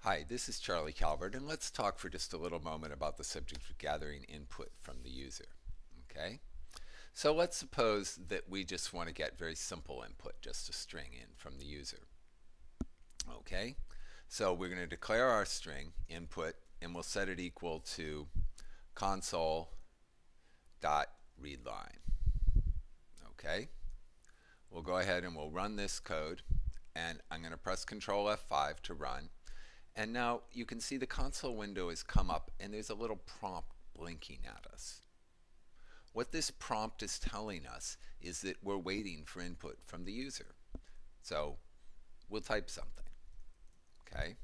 Hi, this is Charlie Calvert, and let's talk for just a little moment about the subject of gathering input from the user. Okay? So let's suppose that we just want to get very simple input, just a string in from the user. Okay? So we're going to declare our string input, and we'll set it equal to console.readLine. Okay? We'll go ahead and we'll run this code, and I'm going to press Control F5 to run. And now you can see the console window has come up and there's a little prompt blinking at us. What this prompt is telling us is that we're waiting for input from the user. So we'll type something. Okay?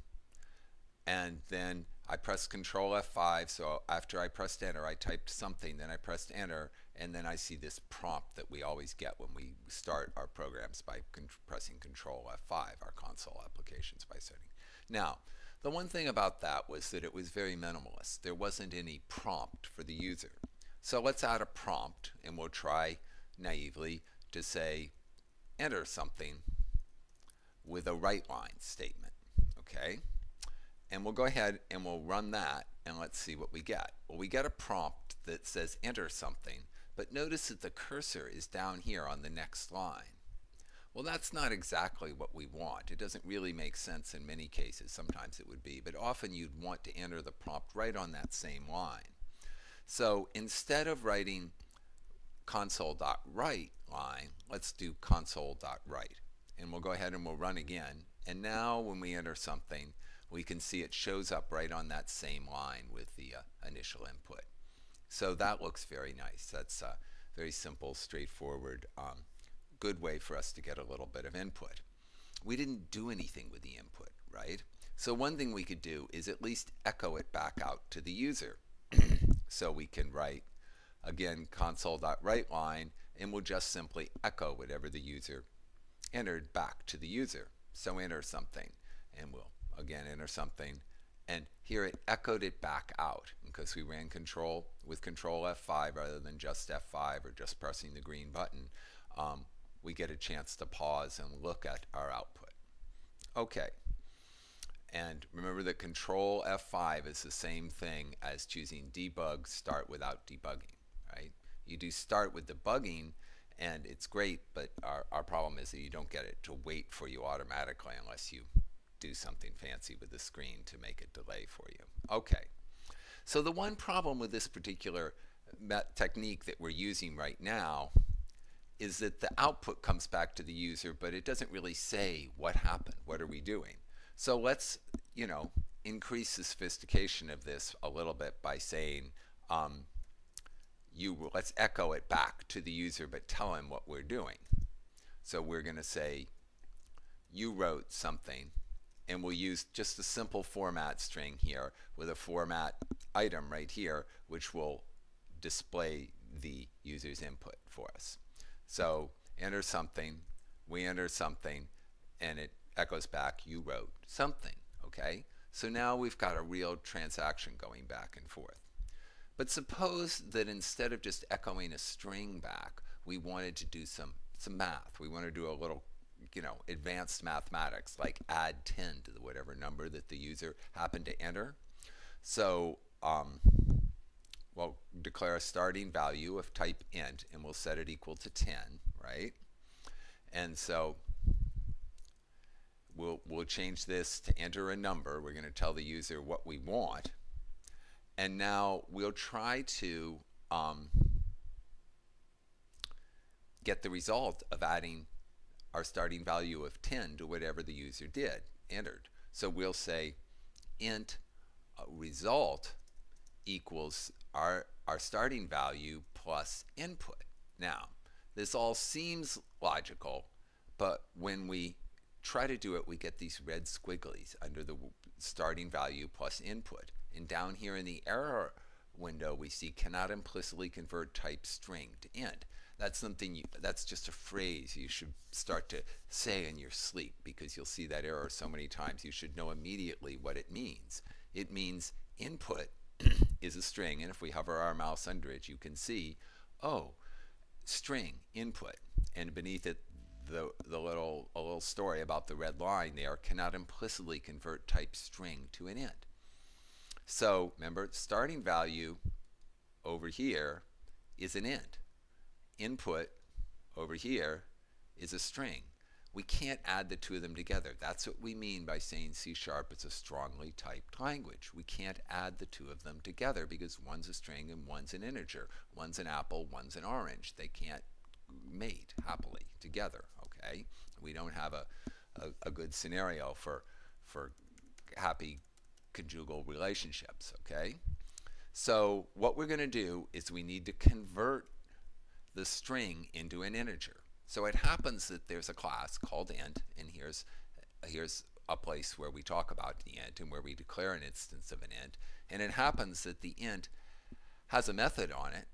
And then I press Control F5, so after I pressed enter I typed something, then I pressed enter, and then I see this prompt that we always get when we start our programs by pressing Control F5, our console applications by setting. Now, the one thing about that was that it was very minimalist. There wasn't any prompt for the user. So let's add a prompt, and we'll try naively to say enter something with a ReadLine statement. Okay? And we'll go ahead and we'll run that, and let's see what we get. Well, we get a prompt that says enter something, but notice that the cursor is down here on the next line. Well, that's not exactly what we want. It doesn't really make sense in many cases. Sometimes it would be, but often you'd want to enter the prompt right on that same line. So instead of writing console.WriteLine, let's do console.write. And we'll go ahead and we'll run again. And now when we enter something, we can see it shows up right on that same line with the initial input. So that looks very nice. That's a very simple, straightforward, good way for us to get a little bit of input. We didn't do anything with the input, right? So one thing we could do is at least echo it back out to the user. So we can write, again, console.WriteLine, and we'll just simply echo whatever the user entered back to the user. So enter something, and we'll again enter something, and here it echoed it back out because we ran Control F5 rather than just F5 or just pressing the green button. We get a chance to pause and look at our output. Okay, and remember that Control F5 is the same thing as choosing debug start without debugging, right? You do start with debugging and it's great, but our problem is that you don't get it to wait for you automatically unless you do something fancy with the screen to make it delay for you. Okay, so the one problem with this particular technique that we're using right now is that the output comes back to the user, but it doesn't really say what happened, what are we doing. So let's, increase the sophistication of this a little bit by saying, let's echo it back to the user, but tell him what we're doing. So we're going to say, you wrote something, and we'll use just a simple format string here with a format item right here, which will display the user's input for us. So enter something, we enter something, and it echoes back, you wrote something, okay? So now we've got a real transaction going back and forth. But suppose that instead of just echoing a string back, we wanted to do some math. We want to do a little, advanced mathematics, like add 10 to whatever number that the user happened to enter. So we'll declare a starting value of type int, and we'll set it equal to 10, right? And so we'll change this to enter a number. We're going to tell the user what we want. And now we'll try to get the result of adding our starting value of 10 to whatever the user entered. So we'll say int result equals our starting value plus input. Now, this all seems logical, but when we try to do it, we get these red squigglies under the starting value plus input. And down here in the error window, we see cannot implicitly convert type string to int. That's something, that's just a phrase you should start to say in your sleep, because you'll see that error so many times. You should know immediately what it means. It means input is a string, and if we hover our mouse under it, you can see, oh, string input, and beneath it a little story about the red line there, cannot implicitly convert type string to an int. So remember, starting value over here is an int. Input over here is a string. We can't add the two of them together. That's what we mean by saying C# is a strongly typed language. We can't add the two of them together because one's a string and one's an integer. One's an apple, one's an orange. They can't mate happily together, okay? We don't have a good scenario for happy conjugal relationships, okay? So what we're going to do is we need to convert the string into an integer. So it happens that there's a class called int, and here's a place where we talk about the int and where we declare an instance of an int. And it happens that the int has a method on it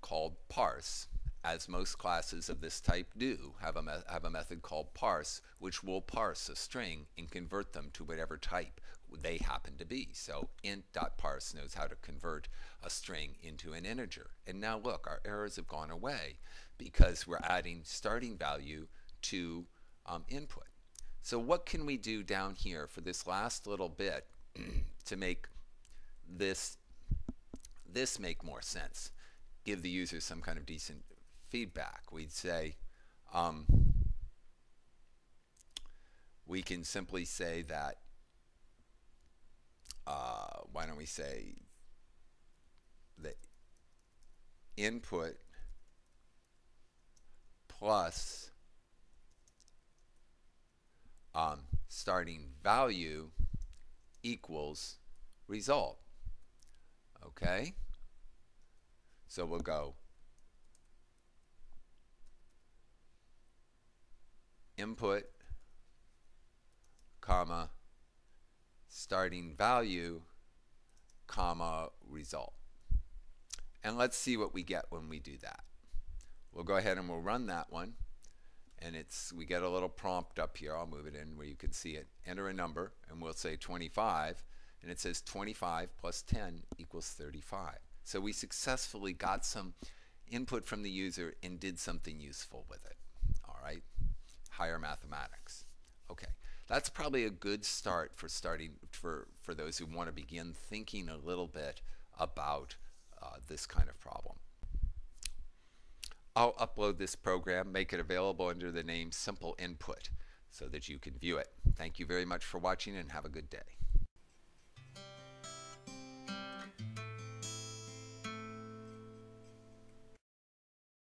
called parse, as most classes of this type do, have a method called parse, which will parse a string and convert them to whatever type they happen to be. So int.parse knows how to convert a string into an integer. And now look, our errors have gone away because we're adding starting value to input. So what can we do down here for this last little bit to make this make more sense? Give the user some kind of decent feedback. We'd say, we can simply say that, why don't we say the input plus starting value equals result. Okay? So we'll go input, comma, starting value, comma, result. And let's see what we get when we do that. We'll go ahead and we'll run that one. And we get a little prompt up here. I'll move it in where you can see it. Enter a number, and we'll say 25. And it says 25 plus 10 equals 35. So we successfully got some input from the user and did something useful with it. All right? Higher mathematics. Okay. That's probably a good start for for those who want to begin thinking a little bit about this kind of problem. I'll upload this program, make it available under the name Simple Input so that you can view it. Thank you very much for watching and have a good day.